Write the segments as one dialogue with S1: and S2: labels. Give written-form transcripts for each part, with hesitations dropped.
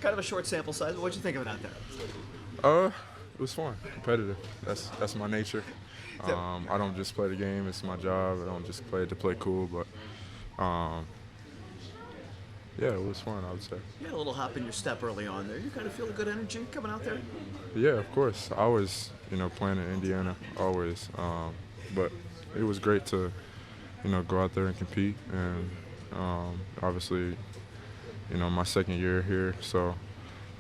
S1: kind of a short sample size. But what'd you think of it out there?
S2: It was fun, competitive. That's my nature. I don't just play the game; it's my job. I don't just play it to play cool, but yeah, it was fun, I would say.
S1: You had a little hop in your step early on there. You kind of feel a good energy coming out there?
S2: Yeah, of course. I was, playing in Indiana, always. But it was great to, go out there and compete. And obviously, my second year here, so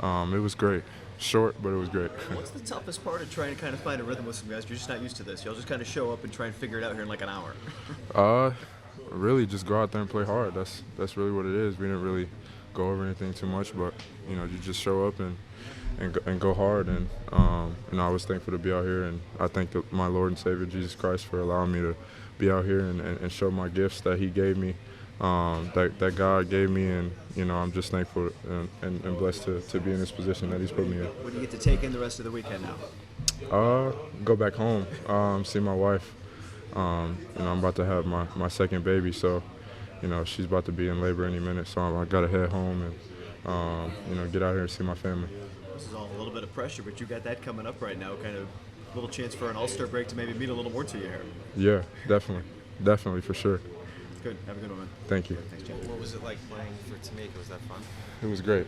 S2: it was great. Short, but it was great.
S1: What's the toughest part of trying to kind of find a rhythm with some guys? You're just not used to this. You'll just kind of show up and try and figure it out here in like an hour.
S2: Really just go out there and play hard. That's really what it is. We didn't really go over anything too much, but you just show up and go hard. And I was thankful to be out here, and I thank my Lord and Savior Jesus Christ for allowing me to be out here and show my gifts that He gave me, that God gave me, and I'm just thankful and blessed to be in this position that He's put me in.
S1: What do you get to take in the rest of the weekend now?
S2: Go back home, see my wife. I'm about to have my second baby, so she's about to be in labor any minute, so I got to head home and get out here and see my family.
S1: This is all a little bit of pressure, but you got that coming up right now, kind of a little chance for an all-star break to maybe mean a little more to you here.
S2: Yeah, definitely for sure.
S1: Good. Have a good one, man.
S2: Thank you.
S1: Thanks, Jaden.
S3: What was it like playing for Tamika? Was that fun?
S2: It was great.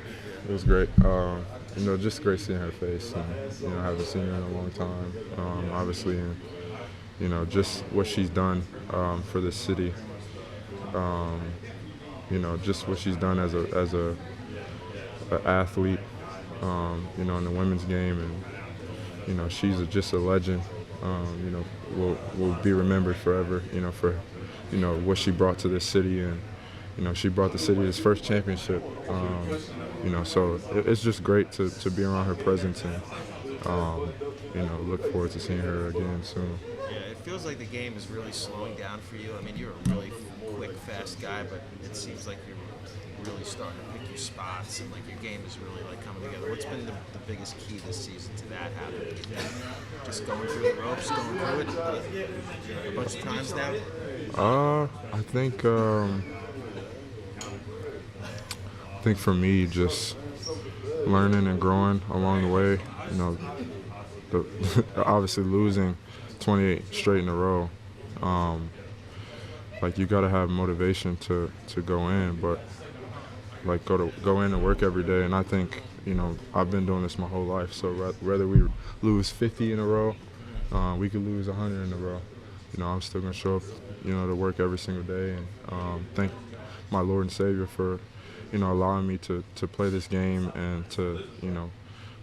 S2: Just great seeing her face. And, I haven't seen her in a long time, obviously, and just what she's done for this city. Just what she's done as a athlete, in the women's game, and she's just a legend. Will be remembered forever. For what she brought to this city, and she brought the city its first championship. So it's just great to be around her presence, and look forward to seeing her again soon.
S3: Yeah, it feels like the game is really slowing down for you. I mean, you're a really quick, fast guy, but it seems like you're really starting to pick your spots, and like your game is really like coming together. What's been the biggest key this season to that happening? Just going through the ropes, going through it a bunch of times now?
S2: I think for me, just learning and growing along the way. Obviously losing 28 straight in a row. You got to have motivation to go in, but go in and work every day. And I think I've been doing this my whole life. So whether we lose 50 in a row, we could lose 100 in a row. I'm still gonna show up, to work every single day, and thank my Lord and Savior for allowing me to play this game and to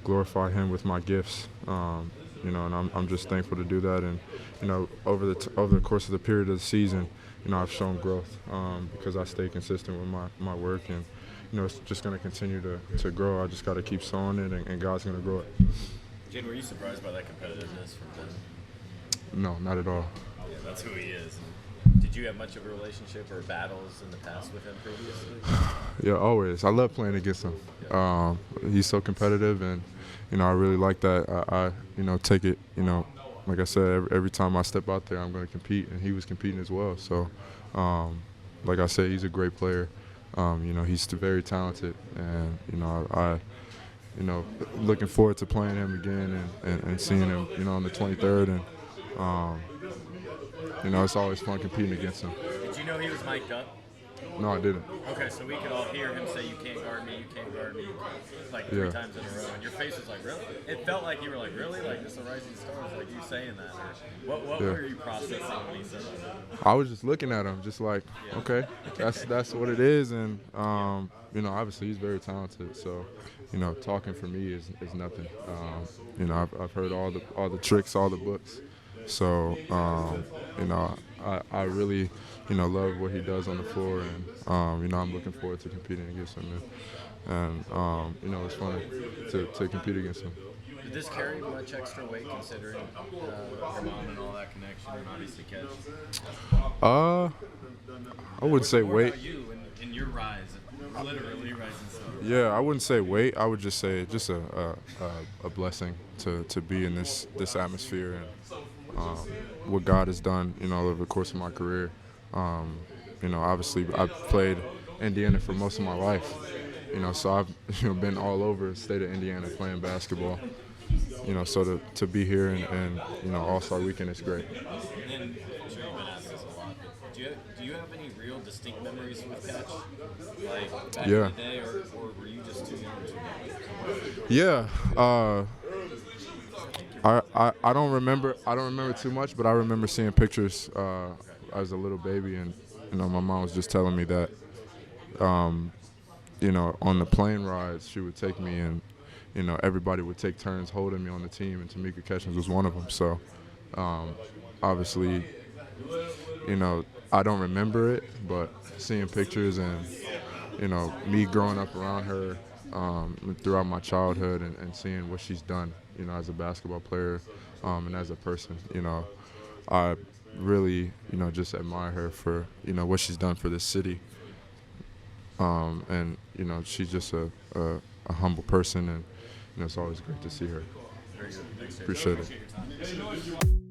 S2: glorify Him with my gifts. And I'm just thankful to do that. And over the course of the period of the season, I've shown growth because I stay consistent with my work, and it's just going to continue to grow. I just got to keep sowing it, and God's going to grow it.
S4: Jaden, were you surprised by that competitiveness from Ben?
S2: No, not at all.
S4: Yeah, that's who he is. Did you have much of a relationship or battles in the past with him previously?
S2: Yeah, always. I love playing against him. He's so competitive, and I really like that. I take it. Like I said, every time I step out there, I'm going to compete, and he was competing as well. So, like I said, he's a great player. He's very talented, and I looking forward to playing him again and seeing him, on the 23rd, and it's always fun competing against him.
S4: Did you know he was mic'd up?
S2: No, I didn't.
S4: Okay, so we could all hear him say, "You can't guard me, you can't guard me," like three times in a row, and your face was like, "Really?" It felt like you were like, "Really?" Like just a rising star, like you saying that. Or what were you processing when he said that?
S2: I was just looking at him, just like, okay, that's what it is, and obviously he's very talented, so talking for me is nothing. I've heard all the tricks, all the books, so I really love what he does on the floor, and I'm looking forward to competing against him, and it's fun to compete against him.
S4: Did this carry much extra weight considering your mom and all that connection, and obviously catch?
S2: I would say
S4: More
S2: weight.
S4: about you and your rise, literally rising star.
S2: Yeah, I wouldn't say weight. I would just say just a blessing to be in this atmosphere, and what God has done, over the course of my career. Obviously I've played Indiana for most of my life, So I've been all over the state of Indiana playing basketball. So to be here and All-Star Weekend is great.
S4: And then, I'm sure you've been asked this a lot, but do you have any real distinct memories with catch? Like back in the day, or were you just too young to?
S2: Yeah. I don't remember too much, but I remember seeing pictures as a little baby, and my mom was just telling me that on the plane rides she would take me, and everybody would take turns holding me on the team, and Tamika Catchings was one of them. So obviously I don't remember it, but seeing pictures and me growing up around her throughout my childhood and seeing what she's done as a basketball player and as a person, I really just admire her for what she's done for this city, and she's just a humble person, and it's always great to see her.
S4: Very good. Thanks, Jaden.
S2: Appreciate it.